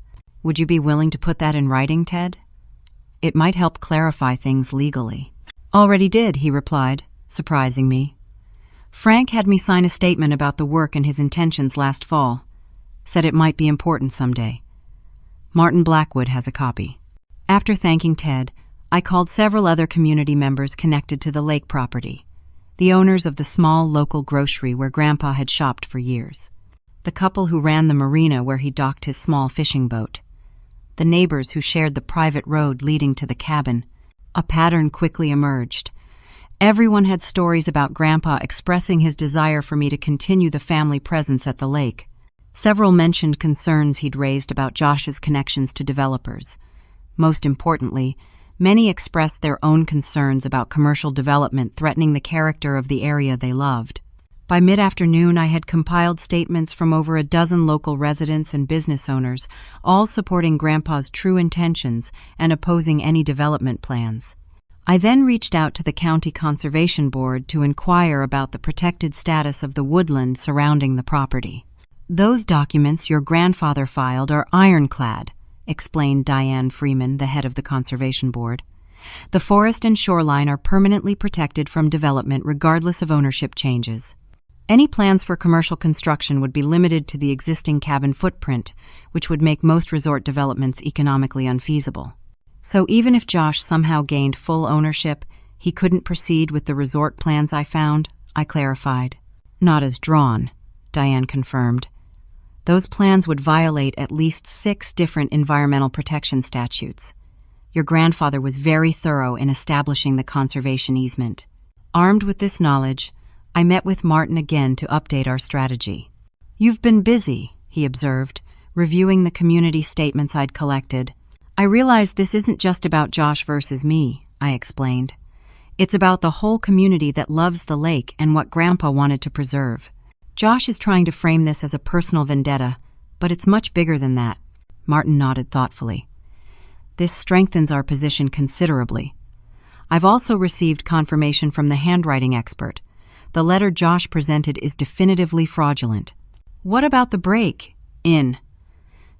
Speaker 1: Would you be willing to put that in writing, Ted? It might help clarify things legally." "Already did," he replied, surprising me. "Frank had me sign a statement about the work and his intentions last fall. Said it might be important someday. Martin Blackwood has a copy." After thanking Ted, I called several other community members connected to the lake property, the owners of the small local grocery where Grandpa had shopped for years, the couple who ran the marina where he docked his small fishing boat, the neighbors who shared the private road leading to the cabin. A pattern quickly emerged. Everyone had stories about Grandpa expressing his desire for me to continue the family presence at the lake. Several mentioned concerns he'd raised about Josh's connections to developers. Most importantly, many expressed their own concerns about commercial development threatening the character of the area they loved. By mid-afternoon, I had compiled statements from over a dozen local residents and business owners, all supporting Grandpa's true intentions and opposing any development plans. I then reached out to the County Conservation Board to inquire about the protected status of the woodland surrounding the property. "Those documents your grandfather filed are ironclad," explained Diane Freeman, the head of the Conservation Board. The forest and shoreline are permanently protected from development regardless of ownership changes. Any plans for commercial construction would be limited to the existing cabin footprint, which would make most resort developments economically unfeasible. So even if Josh somehow gained full ownership, he couldn't proceed with the resort plans I found, I clarified. Not as drawn, Diane confirmed. Those plans would violate at least 6 different environmental protection statutes. Your grandfather was very thorough in establishing the conservation easement. Armed with this knowledge, I met with Martin again to update our strategy. "You've been busy," he observed, reviewing the community statements I'd collected. "I realize this isn't just about Josh versus me," I explained. "It's about the whole community that loves the lake and what Grandpa wanted to preserve. Josh is trying to frame this as a personal vendetta, but it's much bigger than that." Martin nodded thoughtfully. "This strengthens our position considerably. I've also received confirmation from the handwriting expert. The letter Josh presented is definitively fraudulent." "What about the break-in?"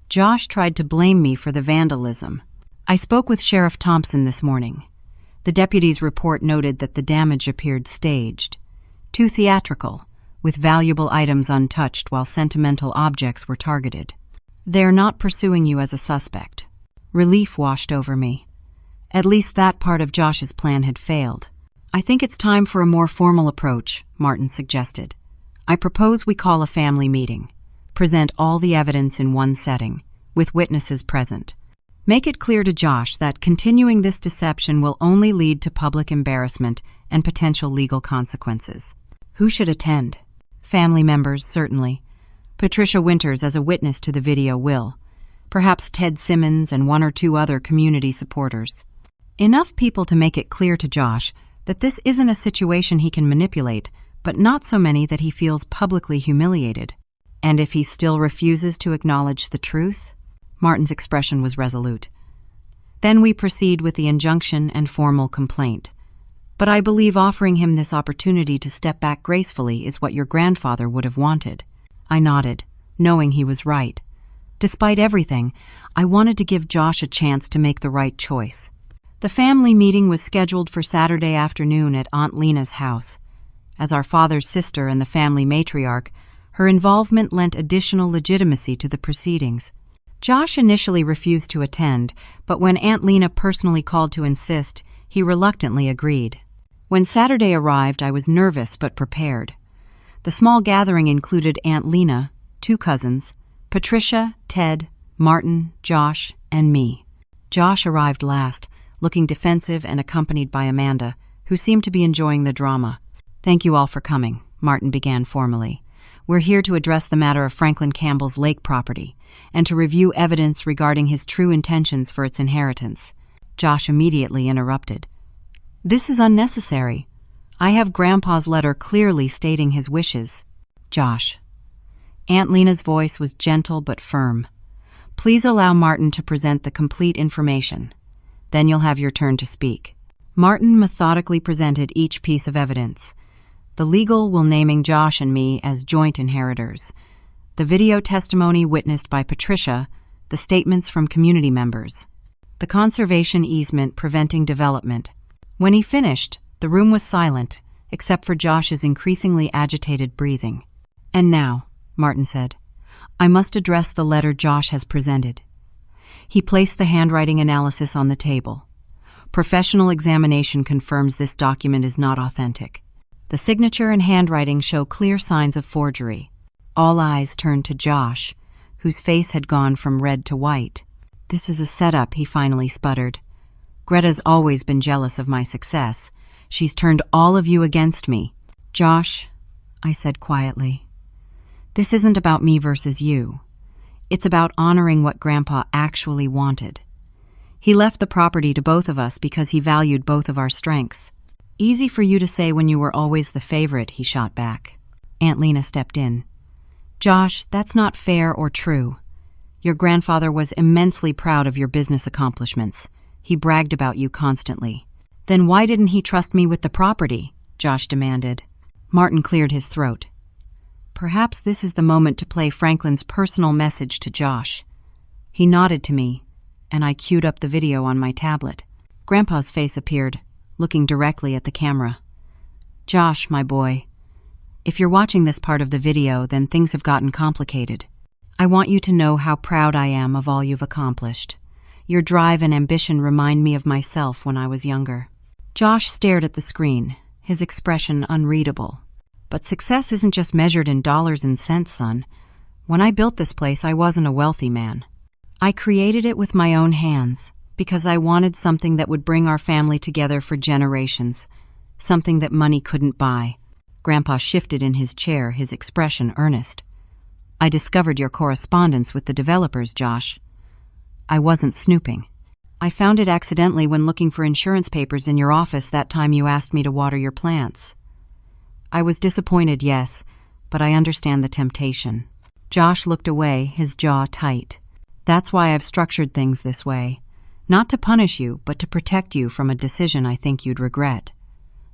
Speaker 1: "Josh tried to blame me for the vandalism. I spoke with Sheriff Thompson this morning. The deputy's report noted that the damage appeared staged, too theatrical, with valuable items untouched while sentimental objects were targeted. They're not pursuing you as a suspect." Relief washed over me. At least that part of Josh's plan had failed. "I think it's time for a more formal approach," Martin suggested. "I propose we call a family meeting. Present all the evidence in one setting, with witnesses present. Make it clear to Josh that continuing this deception will only lead to public embarrassment and potential legal consequences." "Who should attend?" "Family members, certainly. Patricia Winters as a witness to the video will. Perhaps Ted Simmons and 1 or 2 other community supporters. Enough people to make it clear to Josh that this isn't a situation he can manipulate, but not so many that he feels publicly humiliated. And if he still refuses to acknowledge the truth?" Martin's expression was resolute. "Then we proceed with the injunction and formal complaint. But I believe offering him this opportunity to step back gracefully is what your grandfather would have wanted." I nodded, knowing he was right. Despite everything, I wanted to give Josh a chance to make the right choice. The family meeting was scheduled for Saturday afternoon at Aunt Lena's house. As our father's sister and the family matriarch, her involvement lent additional legitimacy to the proceedings. Josh initially refused to attend, but when Aunt Lena personally called to insist, he reluctantly agreed. When Saturday arrived, I was nervous but prepared. The small gathering included Aunt Lena, 2 cousins, Patricia, Ted, Martin, Josh, and me. Josh arrived last, looking defensive and accompanied by Amanda, who seemed to be enjoying the drama. "Thank you all for coming," Martin began formally. "We're here to address the matter of Franklin Campbell's lake property and to review evidence regarding his true intentions for its inheritance." Josh immediately interrupted. "This is unnecessary. I have Grandpa's letter clearly stating his wishes." "Josh." Aunt Lena's voice was gentle but firm. "Please allow Martin to present the complete information. Then you'll have your turn to speak." Martin methodically presented each piece of evidence. The legal will naming Josh and me as joint inheritors. The video testimony witnessed by Patricia, the statements from community members. The conservation easement preventing development. When he finished, the room was silent, except for Josh's increasingly agitated breathing. "And now," Martin said, "I must address the letter Josh has presented." He placed the handwriting analysis on the table. Professional examination confirms this document is not authentic. The signature and handwriting show clear signs of forgery. All eyes turned to Josh, whose face had gone from red to white. "This is a setup," he finally sputtered. "Greta's always been jealous of my success. She's turned all of you against me." "Josh," I said quietly, "this isn't about me versus you. It's about honoring what Grandpa actually wanted. He left the property to both of us because he valued both of our strengths." "Easy for you to say when you were always the favorite," he shot back. Aunt Lena stepped in. "Josh, that's not fair or true. Your grandfather was immensely proud of your business accomplishments. He bragged about you constantly." "Then why didn't he trust me with the property?" Josh demanded. Martin cleared his throat. "Perhaps this is the moment to play Franklin's personal message to Josh." He nodded to me, and I queued up the video on my tablet. Grandpa's face appeared, looking directly at the camera. "Josh, my boy, if you're watching this part of the video, then things have gotten complicated. I want you to know how proud I am of all you've accomplished. Your drive and ambition remind me of myself when I was younger." Josh stared at the screen, his expression unreadable. "But success isn't just measured in dollars and cents, son. When I built this place, I wasn't a wealthy man. I created it with my own hands because I wanted something that would bring our family together for generations, something that money couldn't buy." Grandpa shifted in his chair, his expression earnest. "I discovered your correspondence with the developers, Josh. I wasn't snooping. I found it accidentally when looking for insurance papers in your office that time you asked me to water your plants. I was disappointed, yes, but I understand the temptation." Josh looked away, his jaw tight. "That's why I've structured things this way. Not to punish you, but to protect you from a decision I think you'd regret.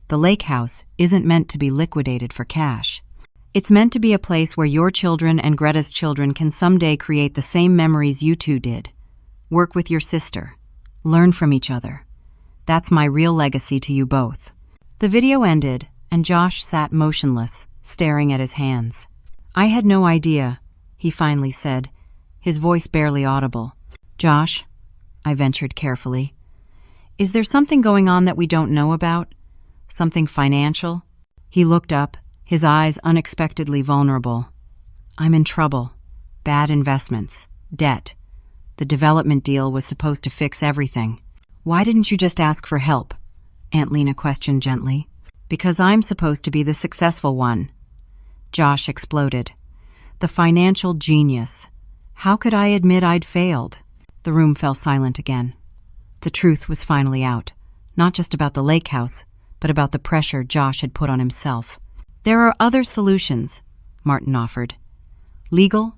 Speaker 1: The lake house isn't meant to be liquidated for cash. It's meant to be a place where your children and Greta's children can someday create the same memories you two did. Work with your sister. Learn from each other. That's my real legacy to you both." The video ended, and Josh sat motionless, staring at his hands. "I had no idea," he finally said, his voice barely audible. "Josh," I ventured carefully, "is there something going on that we don't know about? Something financial?" He looked up, his eyes unexpectedly vulnerable. "I'm in trouble. Bad investments. Debt. The development deal was supposed to fix everything." "Why didn't you just ask for help?" Aunt Lena questioned gently. "Because I'm supposed to be the successful one." Josh exploded. "The financial genius. How could I admit I'd failed?" The room fell silent again. The truth was finally out, not just about the lake house, but about the pressure Josh had put on himself. "There are other solutions," Martin offered. "Legal,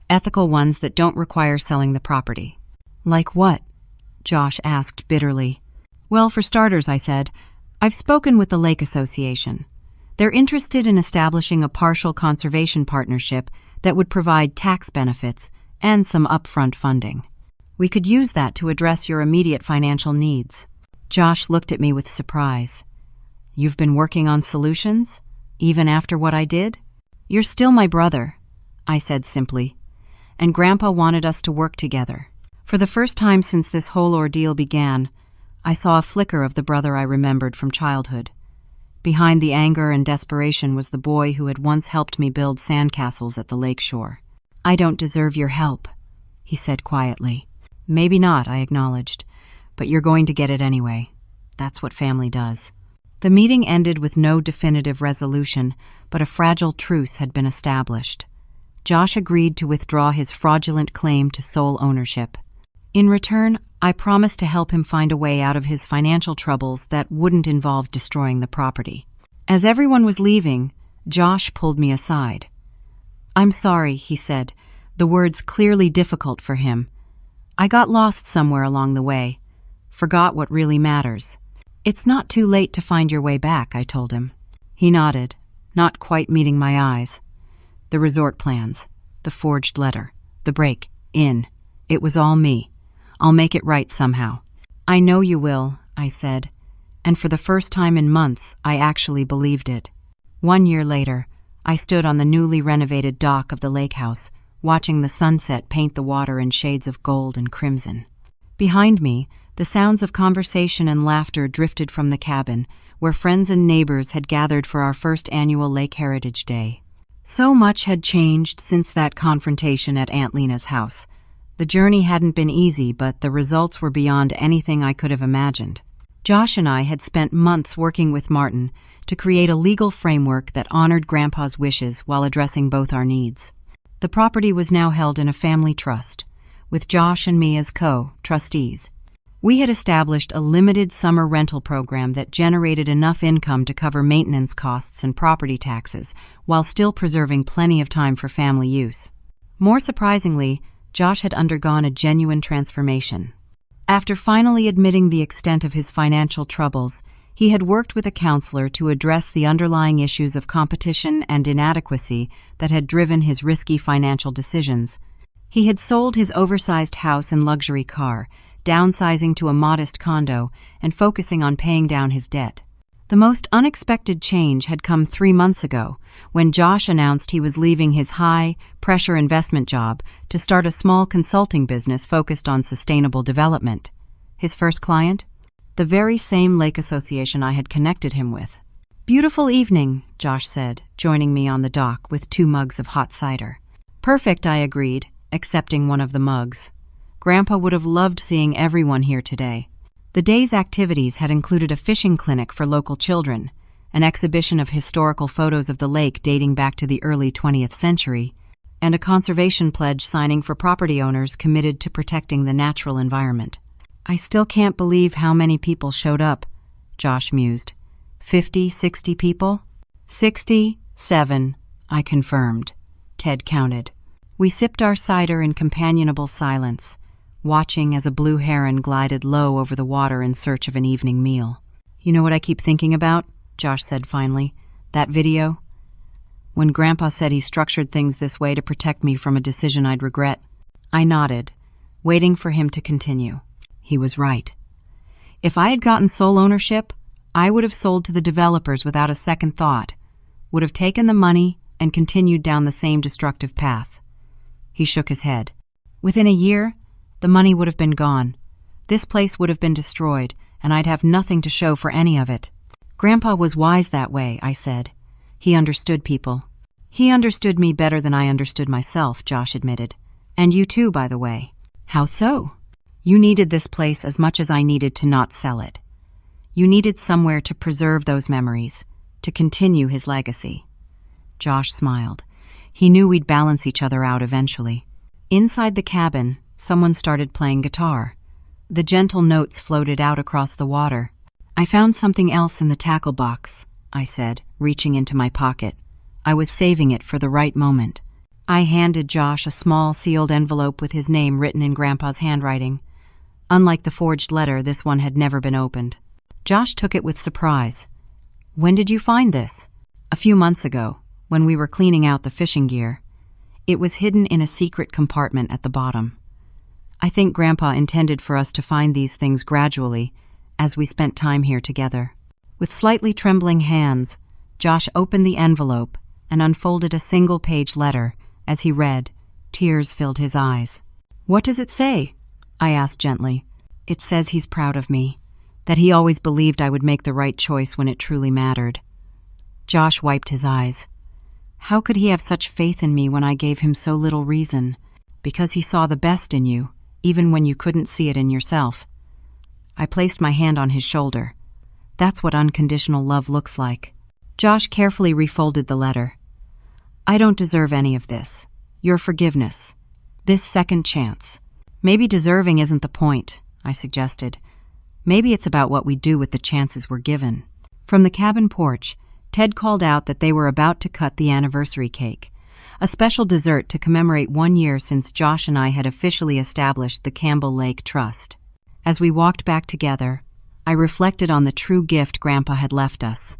Speaker 1: ethical ones that don't require selling the property." "Like what?" Josh asked bitterly. "Well, for starters," I said, "I've spoken with the Lake Association. They're interested in establishing a partial conservation partnership that would provide tax benefits and some upfront funding. We could use that to address your immediate financial needs." Josh looked at me with surprise. "You've been working on solutions, even after what I did?" "You're still my brother," I said simply, "and Grandpa wanted us to work together." For the first time since this whole ordeal began, I saw a flicker of the brother I remembered from childhood. Behind the anger and desperation was the boy who had once helped me build sandcastles at the lake shore. "I don't deserve your help," he said quietly. "Maybe not," I acknowledged, "but you're going to get it anyway. That's what family does." The meeting ended with no definitive resolution, but a fragile truce had been established. Josh agreed to withdraw his fraudulent claim to sole ownership. In return, I promised to help him find a way out of his financial troubles that wouldn't involve destroying the property. As everyone was leaving, Josh pulled me aside. "I'm sorry," he said, the words clearly difficult for him. "I got lost somewhere along the way. Forgot what really matters." "It's not too late to find your way back," I told him. He nodded, not quite meeting my eyes. The resort plans, the forged letter, the break-in. It was all me. I'll make it right somehow. "I know you will," I said, and for the first time in months, I actually believed it. 1 year later, I stood on the newly renovated dock of the lake house, watching the sunset paint the water in shades of gold and crimson. Behind me, the sounds of conversation and laughter drifted from the cabin, where friends and neighbors had gathered for our first annual Lake Heritage Day. So much had changed since that confrontation at Aunt Lena's house. The journey hadn't been easy, but the results were beyond anything I could have imagined. Josh and I had spent months working with Martin to create a legal framework that honored Grandpa's wishes while addressing both our needs. The property was now held in a family trust, with Josh and me as co-trustees. We had established a limited summer rental program that generated enough income to cover maintenance costs and property taxes, while still preserving plenty of time for family use. More surprisingly, Josh had undergone a genuine transformation. After finally admitting the extent of his financial troubles, he had worked with a counselor to address the underlying issues of competition and inadequacy that had driven his risky financial decisions. He had sold his oversized house and luxury car, downsizing to a modest condo and focusing on paying down his debt. The most unexpected change had come 3 months ago, when Josh announced he was leaving his high-pressure investment job to start a small consulting business focused on sustainable development. His first client? The very same lake association I had connected him with. "Beautiful evening," Josh said, joining me on the dock with 2 mugs of hot cider. "Perfect," I agreed, accepting one of the mugs. Grandpa would have loved seeing everyone here today. The day's activities had included a fishing clinic for local children, an exhibition of historical photos of the lake dating back to the early 20th century, and a conservation pledge signing for property owners committed to protecting the natural environment. "I still can't believe how many people showed up," Josh mused. 50, 60 people? 67, I confirmed. Ted counted. We sipped our cider in companionable silence, watching as a blue heron glided low over the water in search of an evening meal. "You know what I keep thinking about?" Josh said finally. "That video? When Grandpa said he structured things this way to protect me from a decision I'd regret." I nodded, waiting for him to continue. He was right. If I had gotten sole ownership, I would have sold to the developers without a second thought, would have taken the money and continued down the same destructive path. He shook his head. Within a year, the money would have been gone. This place would have been destroyed, and I'd have nothing to show for any of it. Grandpa was wise that way, I said. He understood people. He understood me better than I understood myself, Josh admitted. And you too, by the way. How so? You needed this place as much as I needed to not sell it. You needed somewhere to preserve those memories, to continue his legacy. Josh smiled. He knew we'd balance each other out eventually. Inside the cabin, someone started playing guitar. The gentle notes floated out across the water. "I found something else in the tackle box," I said, reaching into my pocket. I was saving it for the right moment. I handed Josh a small sealed envelope with his name written in Grandpa's handwriting. Unlike the forged letter, this one had never been opened. Josh took it with surprise. "When did you find this?" "A few months ago, when we were cleaning out the fishing gear. It was hidden in a secret compartment at the bottom. I think Grandpa intended for us to find these things gradually, as we spent time here together." With slightly trembling hands, Josh opened the envelope and unfolded a single-page letter. As he read, tears filled his eyes. "What does it say?" I asked gently. "It says he's proud of me, that he always believed I would make the right choice when it truly mattered." Josh wiped his eyes. "How could he have such faith in me when I gave him so little reason? Because he saw the best in you, even when you couldn't see it in yourself." I placed my hand on his shoulder. "That's what unconditional love looks like." Josh carefully refolded the letter. "I don't deserve any of this. Your forgiveness. This second chance. Maybe deserving isn't the point," I suggested. "Maybe it's about what we do with the chances we're given." From the cabin porch, Ted called out that they were about to cut the anniversary cake, a special dessert to commemorate 1 year since Josh and I had officially established the Campbell Lake Trust. As we walked back together, I reflected on the true gift Grandpa had left us.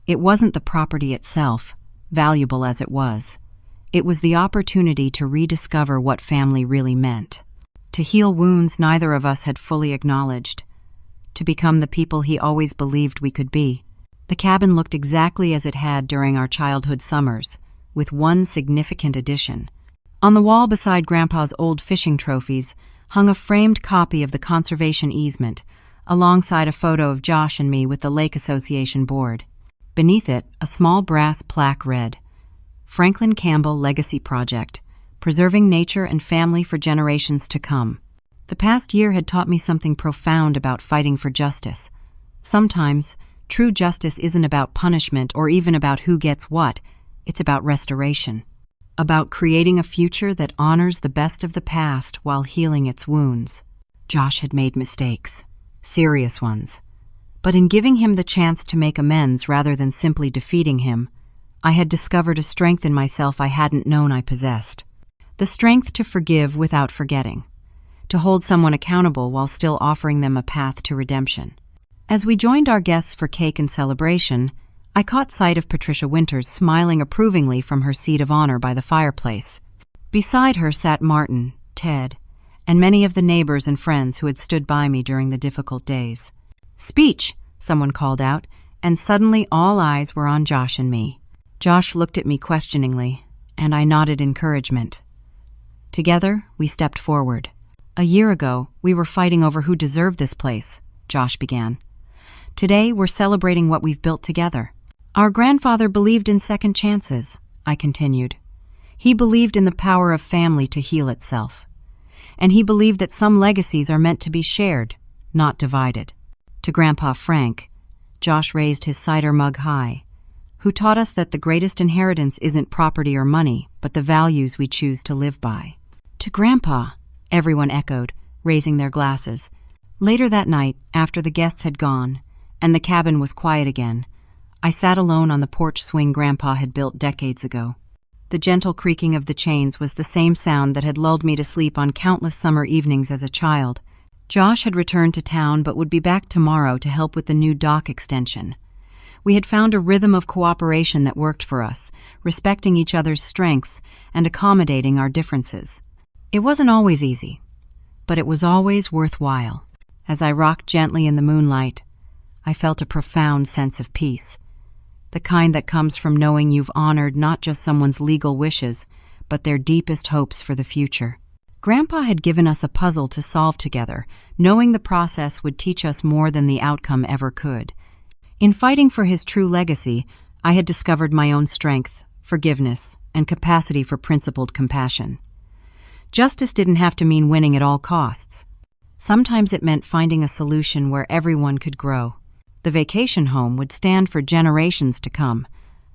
Speaker 1: It wasn't the property itself, valuable as it was. It was the opportunity to rediscover what family really meant, to heal wounds neither of us had fully acknowledged, to become the people he always believed we could be. The cabin looked exactly as it had during our childhood summers, with one significant addition. On the wall beside Grandpa's old fishing trophies hung a framed copy of the conservation easement, alongside a photo of Josh and me with the Lake Association board. Beneath it, a small brass plaque read, "Franklin Campbell Legacy Project, Preserving Nature and Family for Generations to Come." The past year had taught me something profound about fighting for justice. Sometimes, true justice isn't about punishment or even about who gets what. It's about restoration. About creating a future that honors the best of the past while healing its wounds. Josh had made mistakes, serious ones. But in giving him the chance to make amends rather than simply defeating him, I had discovered a strength in myself I hadn't known I possessed. The strength to forgive without forgetting. To hold someone accountable while still offering them a path to redemption. As we joined our guests for cake and celebration, I caught sight of Patricia Winters smiling approvingly from her seat of honor by the fireplace. Beside her sat Martin, Ted, and many of the neighbors and friends who had stood by me during the difficult days. "Speech!" someone called out, and suddenly all eyes were on Josh and me. Josh looked at me questioningly, and I nodded encouragement. Together, we stepped forward. "A year ago, we were fighting over who deserved this place," Josh began. "Today, we're celebrating what we've built together." "Our grandfather believed in second chances," I continued. "He believed in the power of family to heal itself. And he believed that some legacies are meant to be shared, not divided." To Grandpa Frank, Josh raised his cider mug high, who taught us that the greatest inheritance isn't property or money, but the values we choose to live by. "To Grandpa," everyone echoed, raising their glasses. Later that night, after the guests had gone, and the cabin was quiet again, I sat alone on the porch swing Grandpa had built decades ago. The gentle creaking of the chains was the same sound that had lulled me to sleep on countless summer evenings as a child. Josh had returned to town but would be back tomorrow to help with the new dock extension. We had found a rhythm of cooperation that worked for us, respecting each other's strengths and accommodating our differences. It wasn't always easy, but it was always worthwhile. As I rocked gently in the moonlight, I felt a profound sense of peace, the kind that comes from knowing you've honored not just someone's legal wishes, but their deepest hopes for the future. Grandpa had given us a puzzle to solve together, knowing the process would teach us more than the outcome ever could. In fighting for his true legacy, I had discovered my own strength, forgiveness, and capacity for principled compassion. Justice didn't have to mean winning at all costs. Sometimes it meant finding a solution where everyone could grow. The vacation home would stand for generations to come,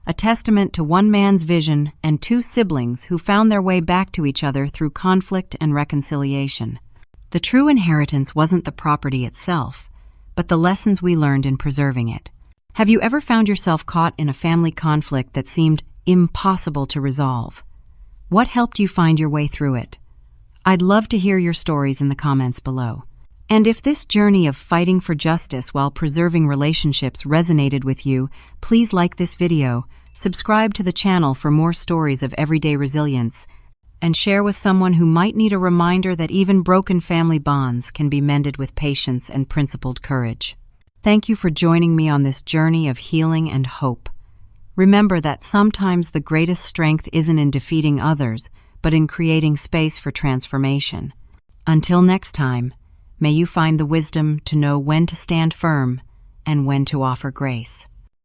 Speaker 1: a testament to one man's vision and two siblings who found their way back to each other through conflict and reconciliation. The true inheritance wasn't the property itself, but the lessons we learned in preserving it. Have you ever found yourself caught in a family conflict that seemed impossible to resolve? What helped you find your way through it? I'd love to hear your stories in the comments below. And if this journey of fighting for justice while preserving relationships resonated with you, please like this video, subscribe to the channel for more stories of everyday resilience, and share with someone who might need a reminder that even broken family bonds can be mended with patience and principled courage. Thank you for joining me on this journey of healing and hope. Remember that sometimes the greatest strength isn't in defeating others, but in creating space for transformation. Until next time, may you find the wisdom to know when to stand firm and when to offer grace.